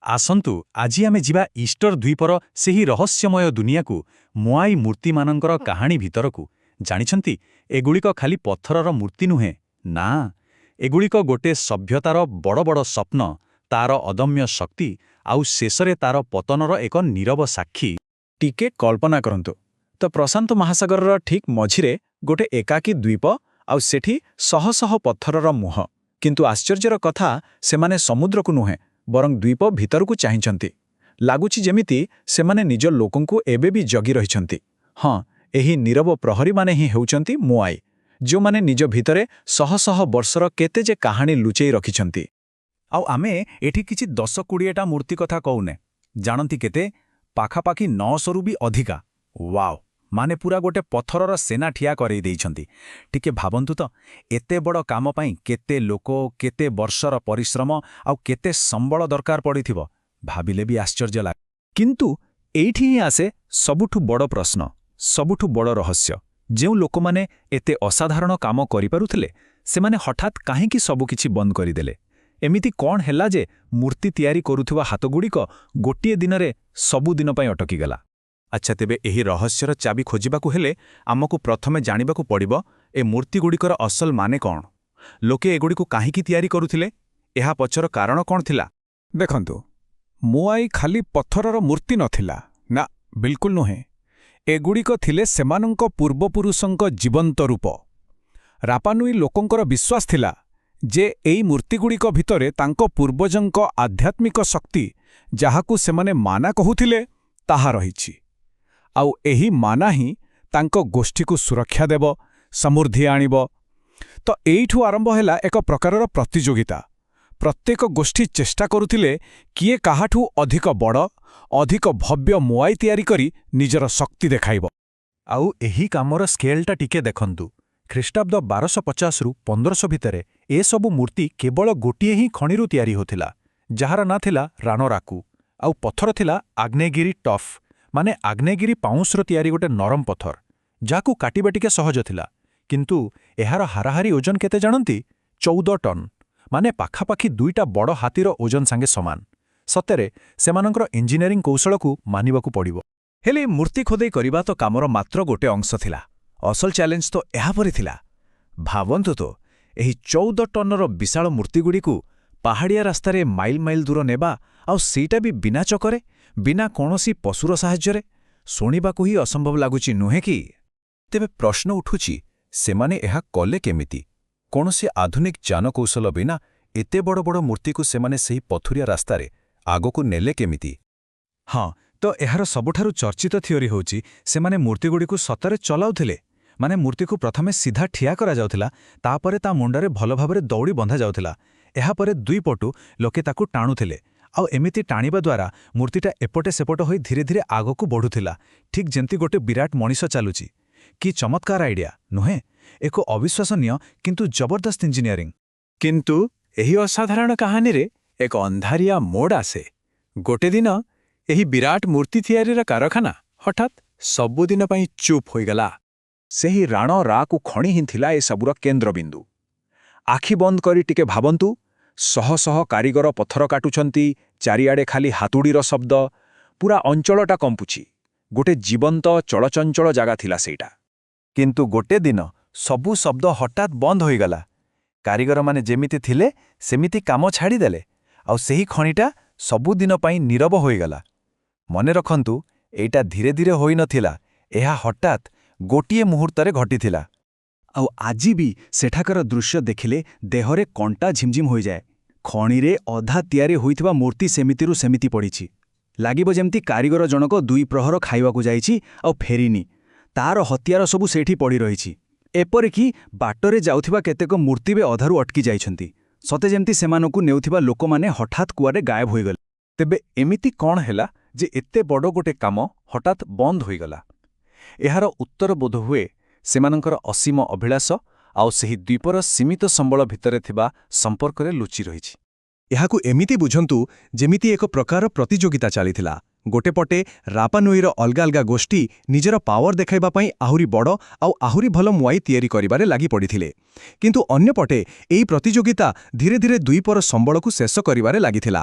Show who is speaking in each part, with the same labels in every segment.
Speaker 1: ଆସନ୍ତୁ ଆଜି ଆମେ ଯିବା ଇଷ୍ଟର ଦ୍ୱୀପର ସେହି ରହସ୍ୟମୟ ଦୁନିଆକୁ, ମୋଆଇ ମୂର୍ତ୍ତିମାନଙ୍କର କାହାଣୀ ଭିତରକୁ। ଜାଣିଛନ୍ତି, ଏଗୁଡ଼ିକ ଖାଲି ପଥରର ମୂର୍ତ୍ତି ନୁହେଁ, ନା, ଏଗୁଡ଼ିକ ଗୋଟେ ସଭ୍ୟତାର ବଡ଼ ବଡ଼ ସ୍ୱପ୍ନ, ତାର ଅଦମ୍ୟ ଶକ୍ତି, ଆଉ ଶେଷରେ ତାର ପତନର ଏକ ନୀରବ ସାକ୍ଷୀ।
Speaker 2: ଟିକେ କଳ୍ପନା କରନ୍ତୁ ତ, ପ୍ରଶାନ୍ତ ମହାସାଗରର ଠିକ୍ ମଝିରେ ଗୋଟେ ଏକାକୀ ଦ୍ୱୀପ, ଆଉ ସେଠି ଶହ ଶହ ପଥରର ମୁହଁ। କିନ୍ତୁ ଆଶ୍ଚର୍ଯ୍ୟର କଥା, ସେମାନେ ସମୁଦ୍ରକୁ ନୁହେଁ, ବରଂ ଦ୍ୱୀପ ଭିତରକୁ ଚାହିଁଛନ୍ତି। ଲାଗୁଛି ଯେମିତି ସେମାନେ ନିଜ ଲୋକଙ୍କୁ ଏବେ ବି ଜଗି ରହିଛନ୍ତି। ହଁ, ଏହି ନୀରବ ପ୍ରହରୀମାନେ ହିଁ ହେଉଛନ୍ତି ମୋଆଇ, ଯେଉଁମାନେ ନିଜ ଭିତରେ ଶହ ଶହ ବର୍ଷର କେତେ ଯେ କାହାଣୀ ଲୁଚେଇ ରଖିଛନ୍ତି।
Speaker 1: ଆଉ ଆମେ ଏଠି କିଛି 10-20ଟା ମୂର୍ତ୍ତି କଥା କହୁନେ, ଜାଣନ୍ତି କେତେ? ପାଖାପାଖି 900ରୁ ବି ଅଧିକା। ୱାଓ! ମାନେ ପୁରା ଗୋଟେ ପଥରର ସେନା ଠିଆ କରେଇ ଦେଇଛନ୍ତି। ଟିକେ ଭାବନ୍ତୁ ତ, ଏତେ ବଡ଼ କାମ ପାଇଁ କେତେ ଲୋକ, କେତେ ବର୍ଷର ପରିଶ୍ରମ ଆଉ କେତେ ସମ୍ବଳ ଦରକାର ପଡ଼ିଥିବ, ଭାବିଲେ ବି ଆଶ୍ଚର୍ଯ୍ୟ ଲାଗେ।
Speaker 2: କିନ୍ତୁ ଏଇଠି ହିଁ ଆସେ ସବୁଠୁ ବଡ଼ ପ୍ରଶ୍ନ, ସବୁଠୁ ବଡ଼ ରହସ୍ୟ। ଯେଉଁ ଲୋକମାନେ ଏତେ ଅସାଧାରଣ କାମ କରିପାରୁଥିଲେ, ସେମାନେ ହଠାତ୍ କାହିଁକି ସବୁକିଛି ବନ୍ଦ କରିଦେଲେ? ଏମିତି କ'ଣ ହେଲା ଯେ ମୂର୍ତ୍ତି ତିଆରି କରୁଥିବା ହାତଗୁଡ଼ିକ ଗୋଟିଏ ଦିନରେ ସବୁଦିନ ପାଇଁ ଅଟକିଗଲା?
Speaker 1: ଆଚ୍ଛା, ତେବେ ଏହି ରହସ୍ୟର ଚାବି ଖୋଜିବାକୁ ହେଲେ ଆମକୁ ପ୍ରଥମେ ଜାଣିବାକୁ ପଡ଼ିବ, ଏ ମୂର୍ତ୍ତିଗୁଡ଼ିକର ଅସଲ ମାନେ କ'ଣ? ଲୋକେ ଏଗୁଡ଼ିକୁ କାହିଁକି ତିଆରି କରୁଥିଲେ? ଏହା ପଛର କାରଣ କ'ଣ ଥିଲା?
Speaker 2: ଦେଖନ୍ତୁ, ମୋଆଇ ଖାଲି ପଥରର ମୂର୍ତ୍ତି ନଥିଲା, ନା, ବିଲକୁଲ ନୁହେଁ। ଏଗୁଡ଼ିକ ଥିଲେ ସେମାନଙ୍କ ପୂର୍ବପୁରୁଷଙ୍କ ଜୀବନ୍ତ ରୂପ। ରାପାନୁଇ ଲୋକଙ୍କର ବିଶ୍ୱାସ ଥିଲା ଯେ ଏଇ ମୂର୍ତ୍ତିଗୁଡ଼ିକ ଭିତରେ ତାଙ୍କ ପୂର୍ବଜଙ୍କ ଆଧ୍ୟାତ୍ମିକ ଶକ୍ତି, ଯାହାକୁ ସେମାନେ ମାନା କହୁଥିଲେ, ତାହା ରହିଛି। ଆଉ ଏହି ମାନା ହିଁ ତାଙ୍କ ଗୋଷ୍ଠୀକୁ ସୁରକ୍ଷା ଦେବ, ସମୃଦ୍ଧି ଆଣିବ। ତ ଏଇଠୁ ଆରମ୍ଭ ହେଲା ଏକ ପ୍ରକାରର ପ୍ରତିଯୋଗିତା। ପ୍ରତ୍ୟେକ ଗୋଷ୍ଠୀ ଚେଷ୍ଟା କରୁଥିଲେ କିଏ କାହାଠୁ ଅଧିକ ବଡ଼, ଅଧିକ ଭବ୍ୟ ମୋଆଇ ତିଆରି କରି ନିଜର ଶକ୍ତି ଦେଖାଇବ।
Speaker 1: ଆଉ ଏହି କାମର ସ୍କେଲଟା ଟିକେ ଦେଖନ୍ତୁ। ଖ୍ରୀଷ୍ଟାବ୍ଦ 1250ରୁ 1500 ଭିତରେ ଏସବୁ ମୂର୍ତ୍ତି କେବଳ ଗୋଟିଏ ହିଁ ଖଣିରୁ ତିଆରି ହେଉଥିଲା, ଯାହାର ନାଁ ଥିଲା ରାଣରାକୁ। ଆଉ ପଥର ଥିଲା ଆଗ୍ନେୟଗିରି ଟଫ୍, ମାନେ ଆଗ୍ନେୟଗିରି ପାଉଁଶର ତିଆରି ଗୋଟେ ନରମ ପଥର, ଯାହାକୁ କାଟିବା ଟିକେ ସହଜ ଥିଲା। କିନ୍ତୁ ଏହାର ହାରାହାରି ଓଜନ କେତେ ଜାଣନ୍ତି? 14 ଟନ୍, ମାନେ ପାଖାପାଖି 2ଟା ବଡ଼ ହାତୀର ଓଜନ ସାଙ୍ଗେ ସମାନ। ସତରେ ସେମାନଙ୍କର ଇଞ୍ଜିନିୟରିଂ କୌଶଳକୁ ମାନିବାକୁ ପଡ଼ିବ।
Speaker 2: ହେଲେ ମୂର୍ତ୍ତି ଖୋଦେଇ କରିବା ତ କାମର ମାତ୍ର ଗୋଟେ ଅଂଶ ଥିଲା। ଅସଲ ଚ୍ୟାଲେଞ୍ଜ ତ ଏହାପରେ ଥିଲା। ଭାବନ୍ତୁ ତ, ଏହି 14 ଟନ୍ନର ବିଶାଳ ମୂର୍ତ୍ତିଗୁଡ଼ିକୁ ପାହାଡ଼ିଆ ରାସ୍ତାରେ ମାଇଲ ମାଇଲ ଦୂର ନେବା, ଆଉ ସେଇଟା ବି ବିନା ଚକରେ, ବିନା କୌଣସି ପଶୁର ସାହାଯ୍ୟରେ। ଶୁଣିବାକୁ ହିଁ ଅସମ୍ଭବ ଲାଗୁଛି, ନୁହେଁ କି?
Speaker 1: ତେବେ ପ୍ରଶ୍ନ ଉଠୁଛି, ସେମାନେ ଏହା କଲେ କେମିତି? କୌଣସି ଆଧୁନିକ ଜ୍ଞାନକୌଶଳ ବିନା ଏତେ ବଡ଼ ବଡ଼ ମୂର୍ତ୍ତିକୁ ସେମାନେ ସେହି ପଥୁରିଆ ରାସ୍ତାରେ ଆଗକୁ ନେଲେ କେମିତି?
Speaker 2: ହଁ, ତ ଏହାର ସବୁଠାରୁ ଚର୍ଚ୍ଚିତ ଥିଓରି ହେଉଛି, ସେମାନେ ମୂର୍ତ୍ତିଗୁଡ଼ିକୁ ସତରେ ଚଲାଉଥିଲେ। ମାନେ ମୂର୍ତ୍ତିକୁ ପ୍ରଥମେ ସିଧା ଠିଆ କରାଯାଉଥିଲା, ତାପରେ ତା ମୁଣ୍ଡରେ ଭଲ ଭାବରେ ଦଉଡ଼ି ବନ୍ଧାଯାଉଥିଲା। ଏହାପରେ ଦୁଇ ପଟୁ ଲୋକେ ତାକୁ ଟାଣୁଥିଲେ, ଆଉ ଏମିତି ଟାଣିବା ଦ୍ୱାରା ମୂର୍ତ୍ତିଟା ଏପଟେ ସେପଟ ହୋଇ ଧୀରେ ଧୀରେ ଆଗକୁ ବଢ଼ୁଥିଲା, ଠିକ୍ ଯେମିତି ଗୋଟେ ବିରାଟ ମଣିଷ ଚାଲୁଛି। କି ଚମତ୍କାର ଆଇଡିଆ, ନୁହେଁ? ଏକ ଅବିଶ୍ୱାସନୀୟ କିନ୍ତୁ ଜବରଦସ୍ତ ଇଞ୍ଜିନିୟରିଂ। କିନ୍ତୁ ଏହି ଅସାଧାରଣ କାହାଣୀରେ ଏକ ଅନ୍ଧାରିଆ ମୋଡ଼ ଆସେ। ଗୋଟେ ଦିନ ଏହି ବିରାଟ ମୂର୍ତ୍ତି ତିଆରିର କାରଖାନା ହଠାତ୍ ସବୁଦିନ ପାଇଁ ଚୁପ୍ ହୋଇଗଲା। ସେହି ରାଣରାକୁ ଖଣି ହିଁ ଥିଲା ଏସବୁର କେନ୍ଦ୍ରବିନ୍ଦୁ। ଆଖି ବନ୍ଦ କରି ଟିକେ ଭାବନ୍ତୁ, ଶହ ଶହ କାରିଗର ପଥର କାଟୁଛନ୍ତି, ଚାରିଆଡ଼େ ଖାଲି ହାତୁଡ଼ିର ଶବ୍ଦ, ପୁରା ଅଞ୍ଚଳଟା କମ୍ପୁଛି। ଗୋଟେ ଜୀବନ୍ତ ଚଳଚଞ୍ଚଳ ଜାଗା ଥିଲା ସେଇଟା। କିନ୍ତୁ ଗୋଟେ ଦିନ ସବୁ ଶବ୍ଦ ହଠାତ୍ ବନ୍ଦ ହୋଇଗଲା। କାରିଗରମାନେ ଯେମିତି ଥିଲେ ସେମିତି କାମ ଛାଡ଼ିଦେଲେ, ଆଉ ସେହି ଖଣିଟା ସବୁଦିନ ପାଇଁ ନୀରବ ହୋଇଗଲା। ମନେ ରଖନ୍ତୁ, ଏଇଟା ଧୀରେ ଧୀରେ ହୋଇନଥିଲା, ଏହା ହଠାତ୍ ଗୋଟିଏ ମୁହୂର୍ତ୍ତରେ ଘଟିଥିଲା। ଆଉ ଆଜି ବି ସେଠାକାର ଦୃଶ୍ୟ ଦେଖିଲେ ଦେହରେ କଣ୍ଟା ଝିମଝିମ ହୋଇଯାଏ। ଖଣିରେ ଅଧା ତିଆରି ହୋଇଥିବା ମୂର୍ତ୍ତି ସେମିତିରୁ ସେମିତି ପଡ଼ିଛି। ଲାଗିବ ଯେମିତି କାରିଗର ଜଣକ 2 ପ୍ରହର ଖାଇବାକୁ ଯାଇଛି ଆଉ ଫେରିନି। ତାର ହତିଆର ସବୁ ସେଇଠି ପଡ଼ି ରହିଛି। ଏପରିକି ବାଟରେ ଯାଉଥିବା କେତେକ ମୂର୍ତ୍ତି ବି ଅଧାରୁ ଅଟକି ଯାଇଛନ୍ତି, ସତେ ଯେମିତି ସେମାନଙ୍କୁ ନେଉଥିବା ଲୋକମାନେ ହଠାତ୍ କୁଆଡ଼େ ଗାୟବ ହୋଇଗଲେ। ତେବେ ଏମିତି କ'ଣ ହେଲା ଯେ ଏତେ ବଡ଼ ଗୋଟେ କାମ ହଠାତ୍ ବନ୍ଦ ହୋଇଗଲା? ଏହାର ଉତ୍ତର ବୋଧହୁଏ ସେମାନଙ୍କର ଅସୀମ ଅଭିଳାଷ ଆଉ ସେହି ଦ୍ୱୀପର ସୀମିତ ସମ୍ବଳ ଭିତରେ ଥିବା ସମ୍ପର୍କରେ ଲୁଚି ରହିଛି। ଏହାକୁ ଏମିତି ବୁଝନ୍ତୁ, ଯେମିତି ଏକ ପ୍ରକାର ପ୍ରତିଯୋଗିତା ଚାଲିଥିଲା। ଗୋଟେ ପଟେ ରାପାନୁଇର ଅଲଗା ଅଲଗା ଗୋଷ୍ଠୀ ନିଜର ପାୱାର ଦେଖାଇବା ପାଇଁ ଆହୁରି ବଡ଼ ଆଉ ଆହୁରି ଭଲ ମୋଆଇ ତିଆରି କରିବାରେ ଲାଗି ପଡ଼ିଥିଲେ। କିନ୍ତୁ ଅନ୍ୟପଟେ ଏହି ପ୍ରତିଯୋଗିତା ଧୀରେ ଧୀରେ ଦ୍ୱୀପର ସମ୍ବଳକୁ ଶେଷ କରିବାରେ ଲାଗିଥିଲା।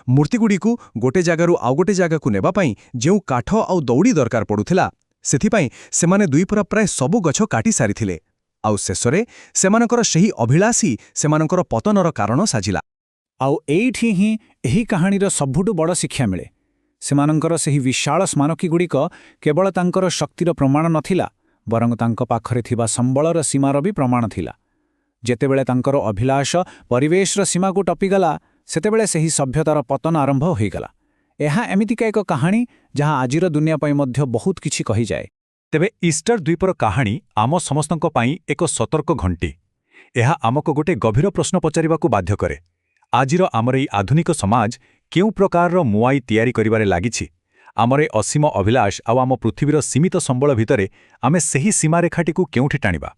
Speaker 3: ମୂର୍ତ୍ତିଗୁଡ଼ିକୁ ଗୋଟେ ଜାଗାରୁ ଆଉ ଗୋଟେ ଜାଗାକୁ ନେବା ପାଇଁ ଯେଉଁ କାଠ ଆଉ ଦଉଡ଼ି ଦରକାର ପଡ଼ୁଥିଲା ସେଥିପାଇଁ ସେମାନେ ଦୁଇପୁରା ପ୍ରାୟ ସବୁ ଗଛ କାଟି ସାରିଥିଲେ ଆଉ ଶେଷରେ ସେମାନଙ୍କର ସେହି ଅଭିଳାଷ ହିଁ ସେମାନଙ୍କର ପତନର କାରଣ ସାଜିଲା।
Speaker 1: ଆଉ ଏଇଠି ହିଁ ଏହି କାହାଣୀର ସବୁଠୁ ବଡ଼ ଶିକ୍ଷା ମିଳେ। ସେମାନଙ୍କର ସେହି ବିଶାଳ ସ୍ମାରକୀଗୁଡ଼ିକ କେବଳ ତାଙ୍କର ଶକ୍ତିର ପ୍ରମାଣ ନଥିଲା, ବରଂ ତାଙ୍କ ପାଖରେ ଥିବା ସମ୍ବଳର ସୀମାର ବି ପ୍ରମାଣ ଥିଲା। ଯେତେବେଳେ ତାଙ୍କର ଅଭିଳାଷ ପରିବେଶର ସୀମାକୁ ଟପିଗଲା, ସେତେବେଳେ ସେହି ସଭ୍ୟତାର ପତନ ଆରମ୍ଭ ହୋଇଗଲା। ଏହା ଏମିତିକା ଏକ କାହାଣୀ ଯାହା ଆଜିର ଦୁନିଆ ପାଇଁ ମଧ୍ୟ ବହୁତ କିଛି କହିଯାଏ। ତେବେ ଇଷ୍ଟର ଦ୍ୱୀପର କାହାଣୀ ଆମ ସମସ୍ତଙ୍କ ପାଇଁ ଏକ ସତର୍କ ଘଣ୍ଟି। ଏହା ଆମକୁ ଗୋଟେ ଗଭୀର ପ୍ରଶ୍ନ ପଚାରିବାକୁ ବାଧ୍ୟ କରେ। ଆଜିର ଆମର ଏହି ଆଧୁନିକ ସମାଜ କେଉଁ ପ୍ରକାରର ମୁଆଇ ତିଆରି କରିବାରେ ଲାଗିଛି? ଆମର ଏ ଅସୀମ ଅଭିଳାଷ ଆଉ ଆମ ପୃଥିବୀର ସୀମିତ ସମ୍ବଳ ଭିତରେ ଆମେ ସେହି ସୀମାରେଖାଟିକୁ କେଉଁଠି ଟାଣିବା?